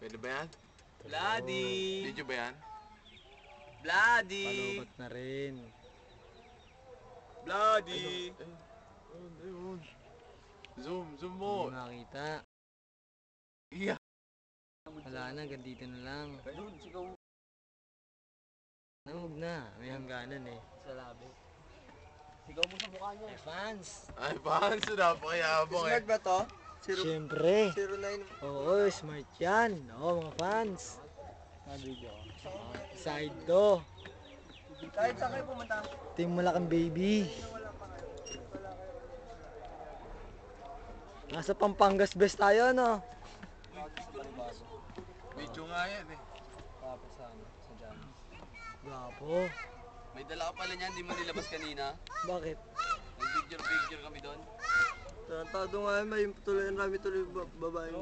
Pwede ba yan? Bloody! Video ba yan? Bloody! Palubot na rin. Bloody! Ayun. Zoom mo. Hindi makita. Iya. Wala na, ganito na lang. Doon, sigaw mo. Huwag na, may hangganan eh. Sa labi. Sigaw mo sa mukha niya. Eh, fans! Ay, fans. Napakayabang eh. Smart ba to? Siyempre! 09. Oo, smart yan. Oo, mga fans. Side do. Kahit saan kayo pumunta? Team Malakang Baby. Nasa Pampangas best tayo, no? Video nga yan eh. Tapos sa dyan. Gapo. May dala ka pala niyan, di mo nilabas kanina. Bakit? May picture kami doon. Tarantado nga may tuloy babaeng